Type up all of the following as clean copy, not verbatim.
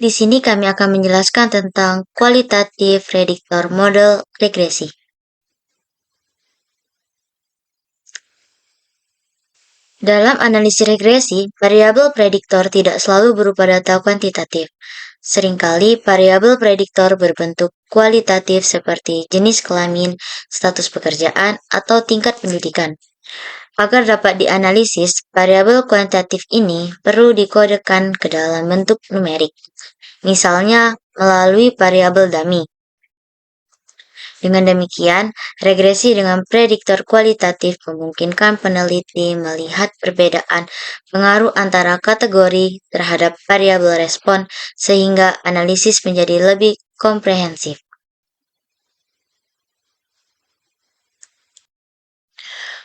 Di sini kami akan menjelaskan tentang kualitatif prediktor model regresi. Dalam analisis regresi, variabel prediktor tidak selalu berupa data kuantitatif. Seringkali variabel prediktor berbentuk kualitatif seperti jenis kelamin, status pekerjaan, atau tingkat pendidikan. Agar dapat dianalisis, variabel kuantitatif ini perlu dikodekan ke dalam bentuk numerik, misalnya melalui variabel dummy. Dengan demikian, regresi dengan prediktor kualitatif memungkinkan peneliti melihat perbedaan pengaruh antara kategori terhadap variabel respon sehingga analisis menjadi lebih komprehensif.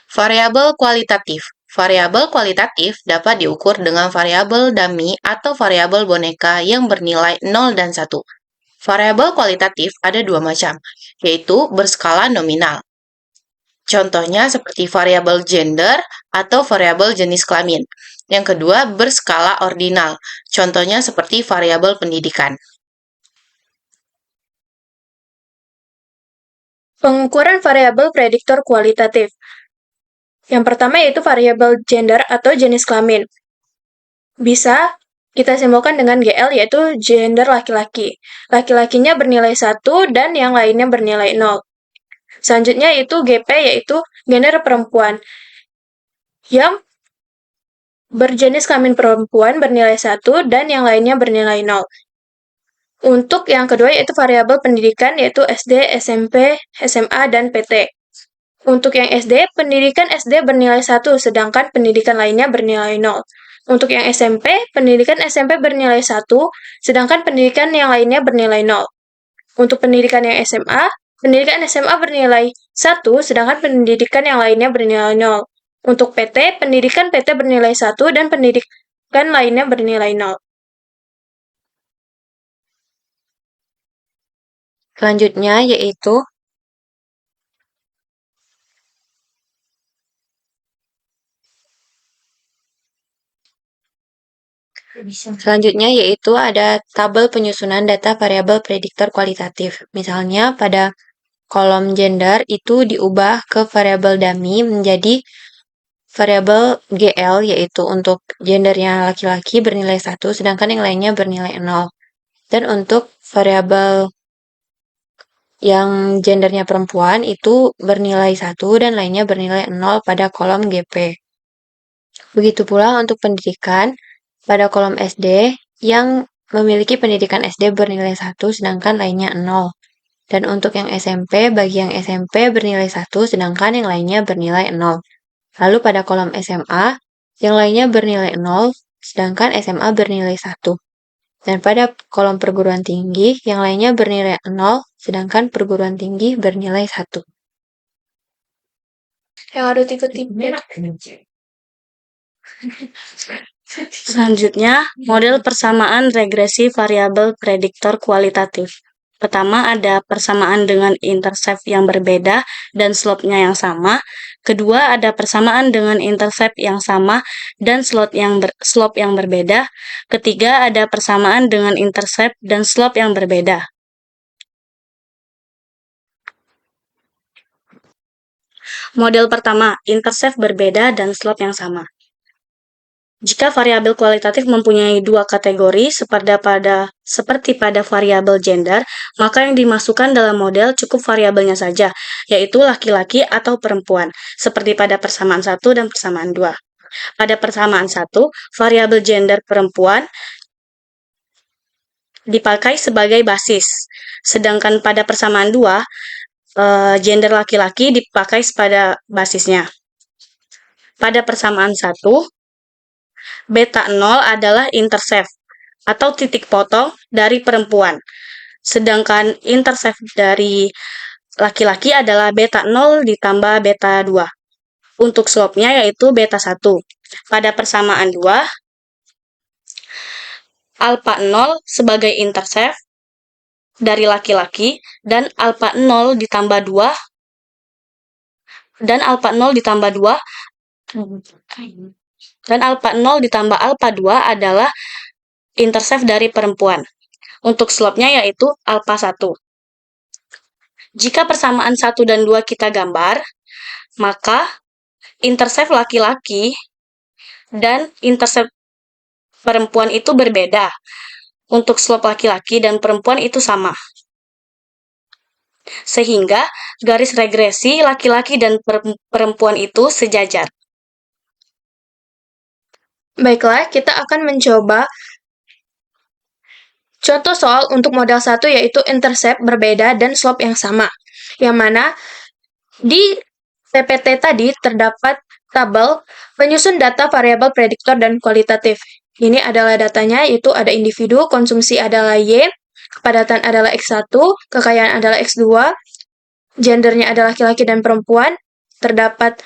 Variabel kualitatif. Variabel kualitatif dapat diukur dengan variabel dummy atau variabel boneka yang bernilai 0 dan 1. Variabel kualitatif ada dua macam, yaitu berskala nominal. Contohnya seperti variabel gender atau variabel jenis kelamin. Yang kedua, berskala ordinal. Contohnya seperti variabel pendidikan. Pengukuran variabel prediktor kualitatif. Yang pertama yaitu variabel gender atau jenis kelamin. Bisa kita simpulkan dengan GL yaitu gender laki-laki. Laki-lakinya bernilai 1 dan yang lainnya bernilai 0. Selanjutnya itu GP yaitu gender perempuan. Yang berjenis kelamin perempuan bernilai 1 dan yang lainnya bernilai 0. Untuk yang kedua yaitu variabel pendidikan yaitu SD, SMP, SMA, dan PT. Untuk yang SD, pendidikan SD bernilai 1, sedangkan pendidikan lainnya bernilai 0. Untuk yang SMP, pendidikan SMP bernilai 1, sedangkan pendidikan yang lainnya bernilai 0. Untuk pendidikan yang SMA, pendidikan SMA bernilai 1, sedangkan pendidikan yang lainnya bernilai 0. Untuk PT, pendidikan PT bernilai 1 dan pendidikan lainnya bernilai 0. Selanjutnya yaitu ada tabel penyusunan data variabel prediktor kualitatif. Misalnya pada kolom gender itu diubah ke variabel dummy menjadi variabel GL yaitu untuk gendernya laki-laki bernilai 1 sedangkan yang lainnya bernilai 0. Dan untuk variabel yang gendernya perempuan itu bernilai 1 dan lainnya bernilai 0 pada kolom GP. Begitu pula untuk pendidikan pada kolom SD yang memiliki pendidikan SD bernilai 1 sedangkan lainnya 0. Dan untuk yang SMP, bagi yang SMP bernilai 1 sedangkan yang lainnya bernilai 0. Lalu pada kolom SMA, yang lainnya bernilai 0 sedangkan SMA bernilai 1. Dan pada kolom perguruan tinggi, yang lainnya bernilai 0 sedangkan perguruan tinggi bernilai 1. Yang harus ikuti. Selanjutnya, model persamaan regresi variabel prediktor kualitatif. Pertama, ada persamaan dengan intercept yang berbeda dan slope-nya yang sama. Kedua, ada persamaan dengan intercept yang sama dan slope yang berbeda. Ketiga, ada persamaan dengan intercept dan slope yang berbeda. Model pertama, intercept berbeda dan slope yang sama. Jika variabel kualitatif mempunyai dua kategori seperti pada variabel gender, maka yang dimasukkan dalam model cukup variabelnya saja, yaitu laki-laki atau perempuan, seperti pada persamaan 1 dan persamaan 2. Pada persamaan 1, variabel gender perempuan dipakai sebagai basis, sedangkan pada persamaan 2, gender laki-laki dipakai pada basisnya. Pada persamaan 1, beta 0 adalah intercept atau titik potong dari perempuan. Sedangkan intercept dari laki-laki adalah beta 0 ditambah beta 2. Untuk slope-nya yaitu beta 1. Pada persamaan 2, alpha 0 sebagai intercept dari laki-laki dan alpha 0 ditambah 2 dan alpha 0 ditambah 2 dan alpha 0 ditambah alpha 2 adalah intercept dari perempuan. Untuk slope-nya yaitu alpha 1. Jika persamaan 1 dan 2 kita gambar, maka intercept laki-laki dan intercept perempuan itu berbeda. Untuk slope laki-laki dan perempuan itu sama. Sehingga garis regresi laki-laki dan perempuan itu sejajar. Baiklah, kita akan mencoba contoh soal untuk model 1 yaitu intercept berbeda dan slope yang sama. Yang mana di PPT tadi terdapat tabel penyusun data variabel prediktor dan kualitatif. Ini adalah datanya, yaitu ada individu, konsumsi adalah Y, kepadatan adalah X1, kekayaan adalah X2, gendernya adalah laki-laki dan perempuan, terdapat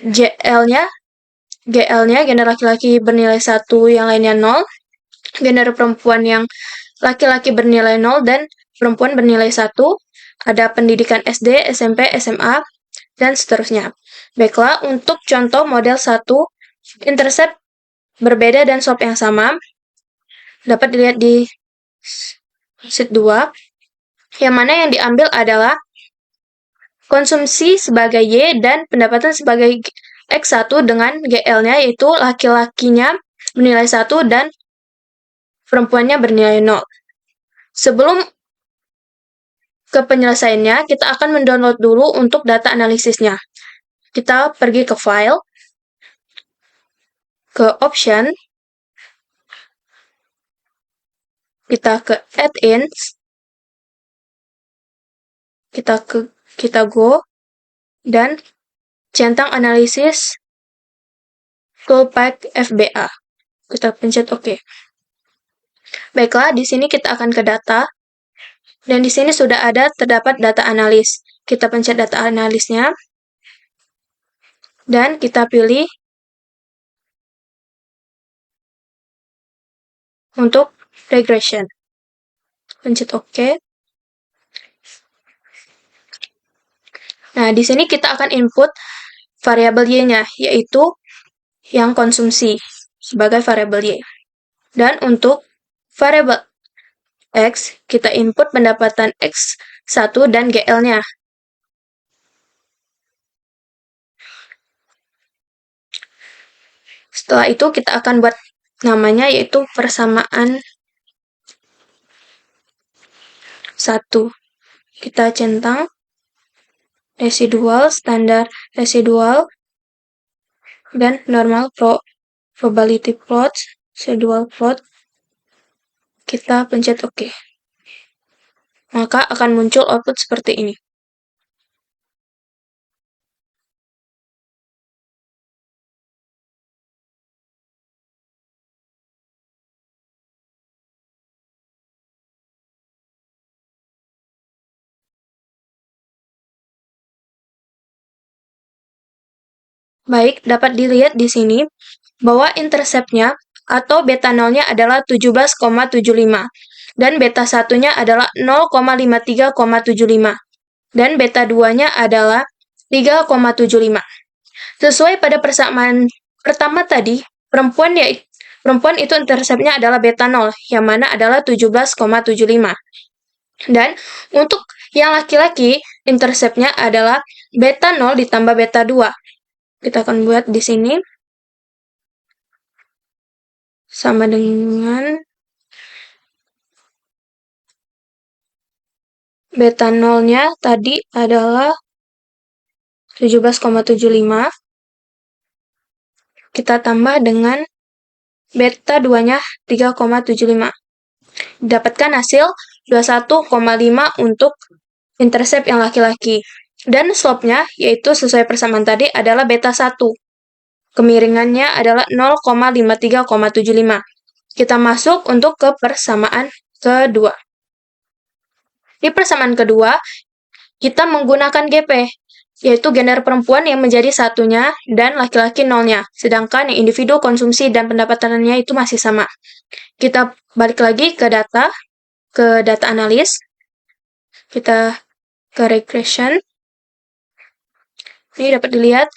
GL-nya, gender laki-laki bernilai 1, yang lainnya 0, gender perempuan yang laki-laki bernilai 0 dan perempuan bernilai 1, ada pendidikan SD, SMP, SMA, dan seterusnya. Baiklah, untuk contoh model 1, intercept berbeda dan slope yang sama, dapat dilihat di sheet 2, yang mana yang diambil adalah konsumsi sebagai Y dan pendapatan sebagai X1 dengan GL-nya, yaitu laki-lakinya bernilai 1 dan perempuannya bernilai 0. Sebelum ke penyelesaiannya, kita akan mendownload dulu untuk data analisisnya. Kita pergi ke file, ke option, kita ke add-ins, kita go, dan centang analisis Toolpack FBA. Kita pencet OK. Baiklah, di sini kita akan ke data, dan di sini sudah terdapat data analis. Kita pencet data analisnya, dan kita pilih untuk regression. Pencet OK. Nah, di sini kita akan input variabel Y-nya, yaitu yang konsumsi sebagai variabel Y. Dan untuk variabel X, kita input pendapatan X1 dan GL-nya. Setelah itu kita akan buat namanya, yaitu persamaan 1. Kita centang residual, standar residual, dan normal probability plot, residual plot. Kita pencet OK. Maka akan muncul output seperti ini. Baik, dapat dilihat di sini bahwa intercept-nya atau beta 0-nya adalah 17,75 dan beta 1-nya adalah 0,53,75 dan beta 2-nya adalah 3,75. Sesuai pada persamaan pertama tadi, perempuan itu intercept-nya adalah beta 0, yang mana adalah 17,75. Dan untuk yang laki-laki, intercept-nya adalah beta 0 ditambah beta 2. Kita akan buat di sini sama dengan beta 0-nya tadi adalah 17,75. Kita tambah dengan beta 2-nya 3,75. Dapatkan hasil 21,5 untuk intercept yang laki-laki. Dan slope-nya, yaitu sesuai persamaan tadi, adalah beta 1. Kemiringannya adalah 0,53,75. Kita masuk untuk ke persamaan kedua. Di persamaan kedua, kita menggunakan GP, yaitu gender perempuan yang menjadi 1-nya dan laki-laki 0-nya. Sedangkan yang individu, konsumsi, dan pendapatannya itu masih sama. Kita balik lagi ke data analis. Kita ke regression. Ini dapat dilihat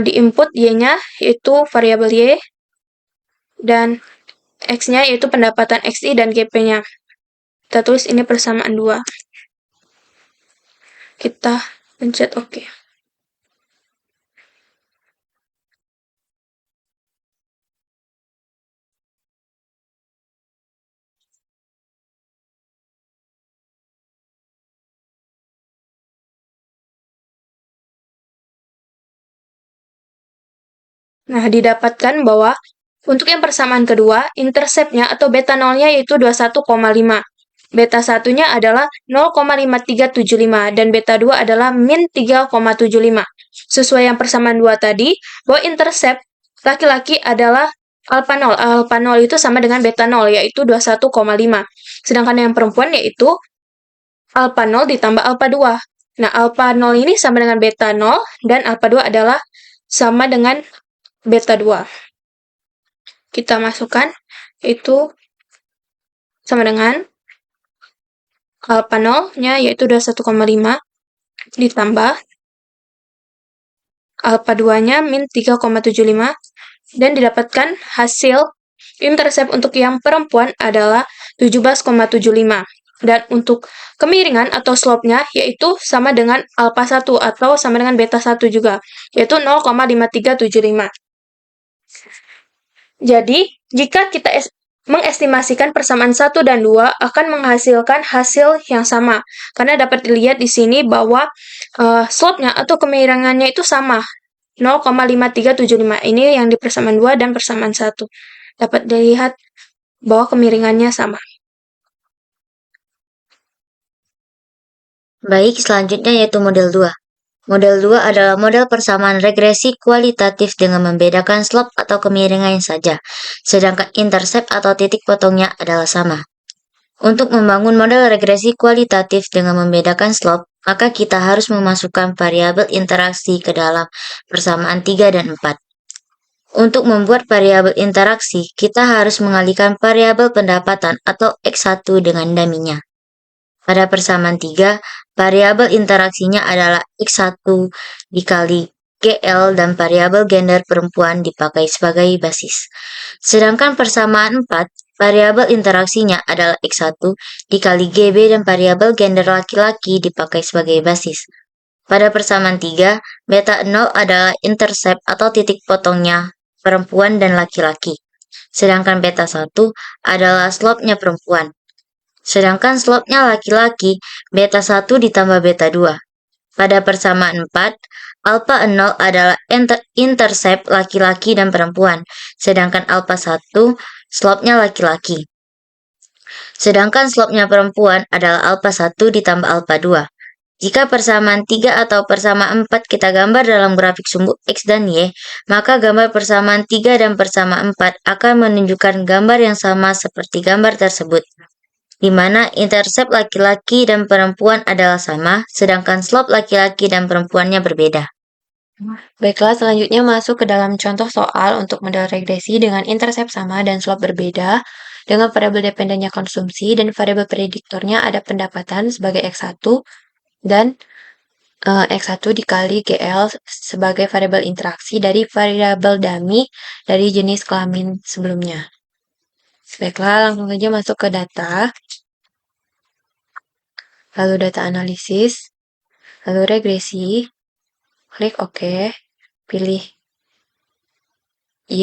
di input Y-nya, yaitu variabel Y, dan X-nya yaitu pendapatan XI dan GP-nya. Kita tulis ini persamaan 2. Kita pencet OK. Nah, didapatkan bahwa untuk yang persamaan kedua, interceptnya atau beta nolnya yaitu 21,5. Beta satunya adalah 0,5375 dan beta 2 adalah min 3,75. Sesuai yang persamaan 2 tadi, bahwa intercept laki-laki adalah alpha 0. Alpha 0 itu sama dengan beta 0 yaitu 21,5. Sedangkan yang perempuan yaitu alpha 0 ditambah alpha 2. Nah, alpha 0 ini sama dengan beta 0 dan alpha 2 adalah sama dengan beta 2. Kita masukkan itu sama dengan alpha 0-nya yaitu 21,5 ditambah alpha 2-nya min 3,75 dan didapatkan hasil intercept untuk yang perempuan adalah 17,75. Dan untuk kemiringan atau slope-nya yaitu sama dengan alpha 1 atau sama dengan beta 1 juga, yaitu 0,5375. Jadi, jika kita mengestimasikan persamaan 1 dan 2 akan menghasilkan hasil yang sama. Karena dapat dilihat di sini bahwa slope-nya atau kemiringannya itu sama. 0,5375. Ini yang di persamaan 2 dan persamaan 1. Dapat dilihat bahwa kemiringannya sama. Baik, selanjutnya yaitu model 2. Model 2 adalah model persamaan regresi kualitatif dengan membedakan slope atau kemiringannya saja, sedangkan intercept atau titik potongnya adalah sama. Untuk membangun model regresi kualitatif dengan membedakan slope, maka kita harus memasukkan variabel interaksi ke dalam persamaan 3 dan 4. Untuk membuat variabel interaksi, kita harus mengalihkan variabel pendapatan atau X1 dengan daminya. Pada persamaan 3, variabel interaksinya adalah X1 dikali GL dan variabel gender perempuan dipakai sebagai basis. Sedangkan persamaan 4, variabel interaksinya adalah X1 dikali GB dan variabel gender laki-laki dipakai sebagai basis. Pada persamaan 3, beta 0 adalah intercept atau titik potongnya perempuan dan laki-laki. Sedangkan beta 1 adalah slope-nya perempuan. Sedangkan slope-nya laki-laki, beta 1 ditambah beta 2. Pada persamaan 4, alpha 0 adalah intercept laki-laki dan perempuan, sedangkan alpha 1 slope-nya laki-laki. Sedangkan slope-nya perempuan adalah alpha 1 ditambah alpha 2. Jika persamaan 3 atau persamaan 4 kita gambar dalam grafik sumbu X dan Y, maka gambar persamaan 3 dan persamaan 4 akan menunjukkan gambar yang sama seperti gambar tersebut, di mana intercept laki-laki dan perempuan adalah sama, sedangkan slope laki-laki dan perempuannya berbeda. Baiklah, selanjutnya masuk ke dalam contoh soal untuk model regresi dengan intercept sama dan slope berbeda, dengan variabel dependennya konsumsi dan variabel prediktornya ada pendapatan sebagai X1 dan X1 dikali GL sebagai variabel interaksi dari variabel dummy dari jenis kelamin sebelumnya. Baiklah, langsung saja masuk ke data. Lalu data analisis, lalu regresi, klik OK, pilih Y,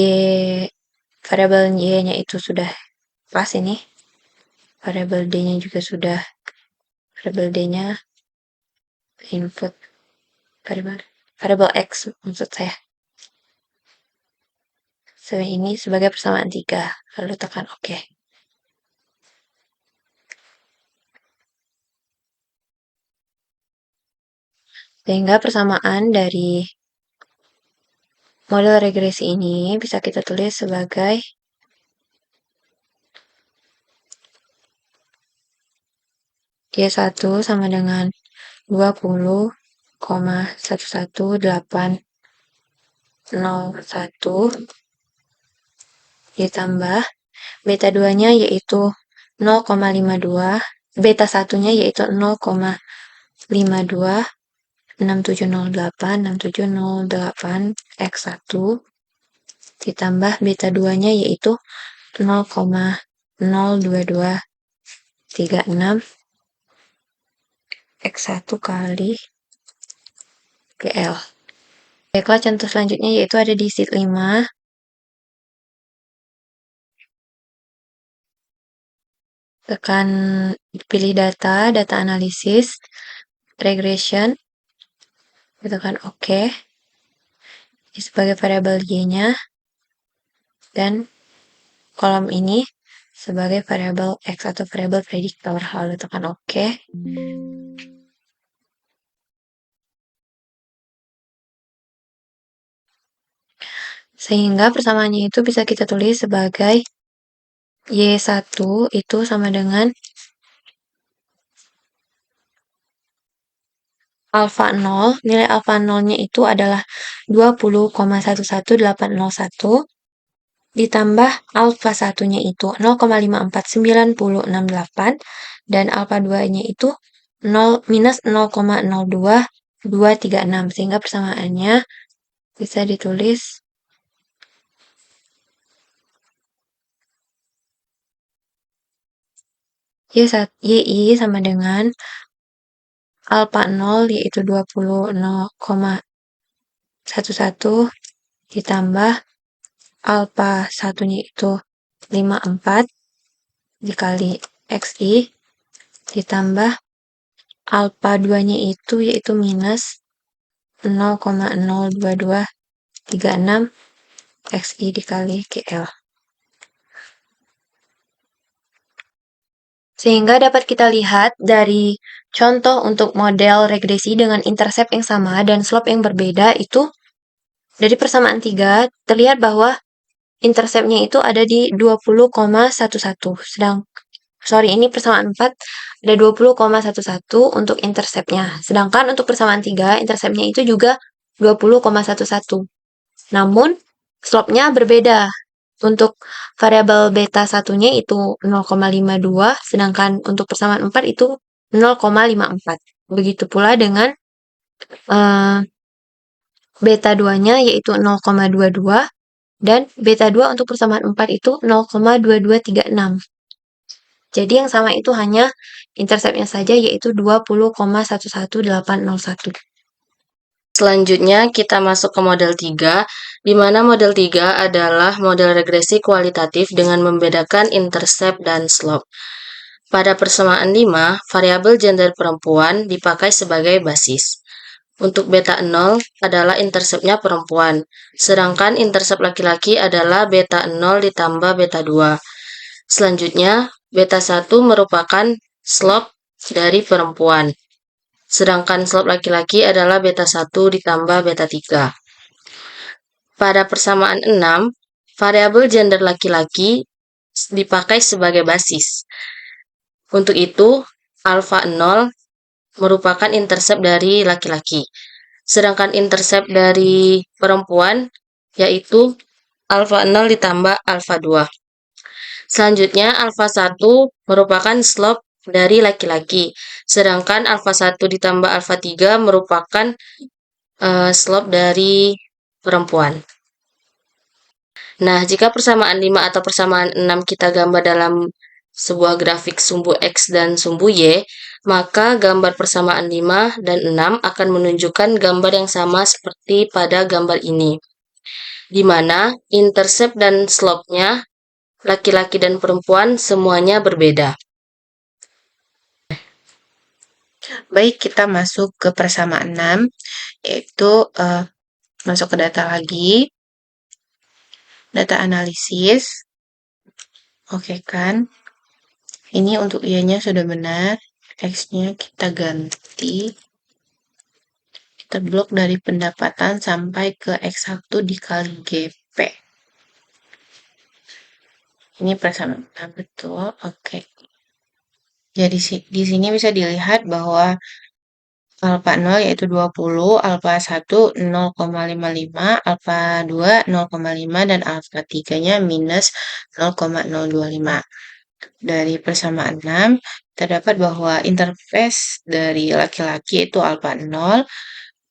variabel Y-nya itu sudah pas ini, variabel D-nya juga sudah, variabel D-nya input, variabel X maksud saya. Ini sebagai persamaan 3, lalu tekan OK. Sehingga persamaan dari model regresi ini bisa kita tulis sebagai Y1 sama dengan 20,11801 ditambah beta 2-nya yaitu 0,52, beta 1-nya yaitu 0,52 6708 X1 ditambah beta 2-nya yaitu 0,02236 X1 kali GL. Baiklah, contoh selanjutnya yaitu ada di sheet 5. Tekan pilih data analisis, regression, tekan OK sebagai variabel Y-nya, dan kolom ini sebagai variabel X atau variabel prediktor. Lalu tekan OK. Sehingga persamaannya itu bisa kita tulis sebagai Y1 itu sama dengan alfa 0, nilai alfa 0-nya itu adalah 20,11801 ditambah alfa 1-nya itu 0,54968 dan alfa 2-nya itu minus 0,02236 sehingga persamaannya bisa ditulis YI sama dengan alfa 0 yaitu 20,11 ditambah alfa 1-nya itu 54 dikali XI ditambah alfa 2-nya itu yaitu minus 0,02236 XI dikali GL. Sehingga dapat kita lihat dari contoh untuk model regresi dengan intercept yang sama dan slope yang berbeda itu dari persamaan 3 terlihat bahwa interceptnya itu ada di 20,11. Ini persamaan 4 ada 20,11 untuk interceptnya. Sedangkan untuk persamaan 3 interceptnya itu juga 20,11. Namun slope-nya berbeda. Untuk variabel beta 1-nya itu 0,52, sedangkan untuk persamaan 4 itu 0,54. Begitu pula dengan beta 2-nya yaitu 0,22 dan beta 2 untuk persamaan 4 itu 0,2236. Jadi yang sama itu hanya interceptnya saja yaitu 20,11801. Selanjutnya kita masuk ke model 3, di mana model 3 adalah model regresi kualitatif dengan membedakan intercept dan slope. Pada persamaan 5, variabel gender perempuan dipakai sebagai basis. Untuk beta 0 adalah interceptnya perempuan, sedangkan intercept laki-laki adalah beta 0 ditambah beta 2. Selanjutnya, beta 1 merupakan slope dari perempuan, sedangkan slope laki-laki adalah beta 1 ditambah beta 3. Pada persamaan 6, variabel gender laki-laki dipakai sebagai basis. Untuk itu, alfa 0 merupakan intercept dari laki-laki, sedangkan intercept dari perempuan yaitu alfa 0 ditambah alfa 2. Selanjutnya, alfa 1 merupakan slope dari laki-laki, sedangkan alfa 1 ditambah alfa 3 merupakan slope dari perempuan. Nah, jika persamaan 5 atau persamaan 6 kita gambar dalam sebuah grafik sumbu X dan sumbu Y, maka gambar persamaan 5 dan 6 akan menunjukkan gambar yang sama seperti pada gambar ini, di mana intercept dan slope-nya laki-laki dan perempuan semuanya berbeda. Baik, kita masuk ke persamaan 6, yaitu masuk ke data lagi, data analisis. Oke kan, ini untuk Y-nya sudah benar, X-nya kita ganti, kita blok dari pendapatan sampai ke X1 dikali GP. Ini persamaan betul, oke. Jadi di sini bisa dilihat bahwa alfa 0 yaitu 20, alfa 1 0,55, alfa 2 0,5, dan alfa 3-nya minus 0,025. Dari persamaan 6, terdapat bahwa interface dari laki-laki itu alfa 0,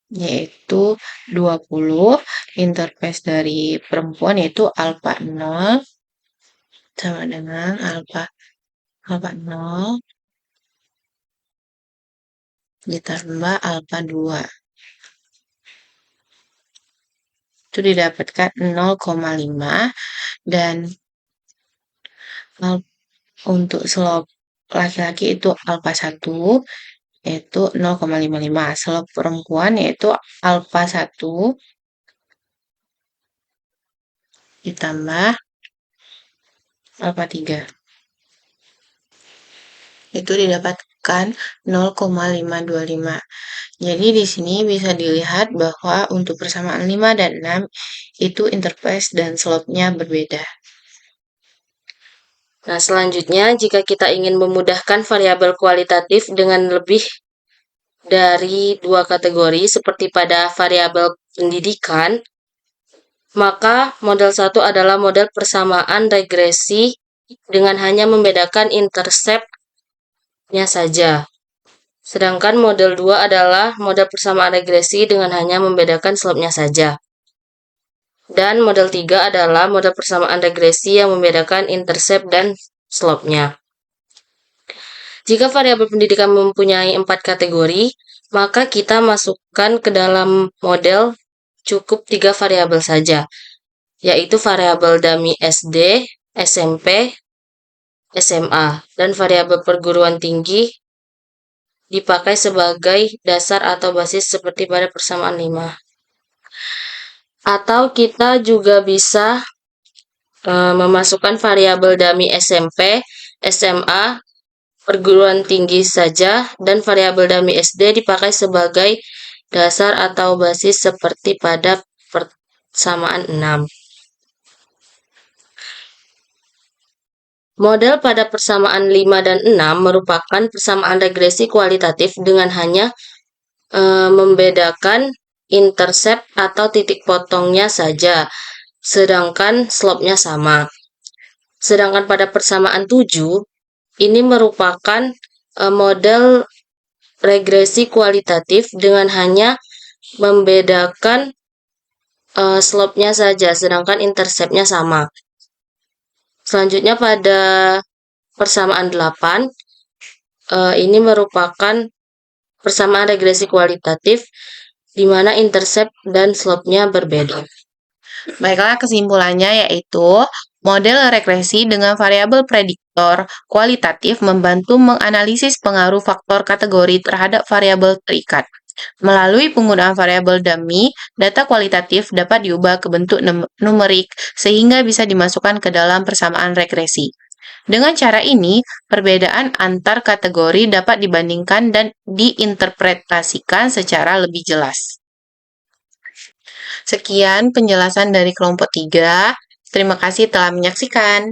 yaitu 20, interface dari perempuan yaitu alfa 0, sama dengan alfa 0 ditambah alfa 2. Itu didapatkan 0,5 dan untuk slope laki-laki itu alfa 1 yaitu 0,55. Slope perempuan yaitu alfa 1 ditambah alfa 3. Itu didapatkan 0,525. Jadi di sini bisa dilihat bahwa untuk persamaan 5 dan 6 itu interface dan slope-nya berbeda. Nah, selanjutnya jika kita ingin memudahkan variabel kualitatif dengan lebih dari 2 kategori seperti pada variabel pendidikan, maka model 1 adalah model persamaan regresi dengan hanya membedakan intercept-nya saja. Sedangkan model 2 adalah model persamaan regresi dengan hanya membedakan slope-nya saja. Dan model 3 adalah model persamaan regresi yang membedakan intercept dan slope-nya. Jika variabel pendidikan mempunyai 4 kategori, maka kita masukkan ke dalam model cukup 3 variabel saja, yaitu variabel dummy SD, SMP, SMA, dan variabel perguruan tinggi dipakai sebagai dasar atau basis seperti pada persamaan 5. Atau kita juga bisa memasukkan variabel dummy SMP, SMA, perguruan tinggi saja, dan variabel dummy SD dipakai sebagai dasar atau basis seperti pada persamaan 6. Model pada persamaan 5 dan 6 merupakan persamaan regresi kualitatif dengan hanya membedakan intercept atau titik potongnya saja, sedangkan slope-nya sama. Sedangkan pada persamaan 7, ini merupakan model regresi kualitatif dengan hanya membedakan slope-nya saja, sedangkan intercept-nya sama. Selanjutnya pada persamaan 8, ini merupakan persamaan regresi kualitatif di mana intercept dan slope-nya berbeda. Baiklah, kesimpulannya yaitu model regresi dengan variabel prediktor kualitatif membantu menganalisis pengaruh faktor kategori terhadap variabel terikat. Melalui penggunaan variabel dummy, data kualitatif dapat diubah ke bentuk numerik sehingga bisa dimasukkan ke dalam persamaan regresi. Dengan cara ini, perbedaan antar kategori dapat dibandingkan dan diinterpretasikan secara lebih jelas. Sekian penjelasan dari kelompok 3. Terima kasih telah menyaksikan.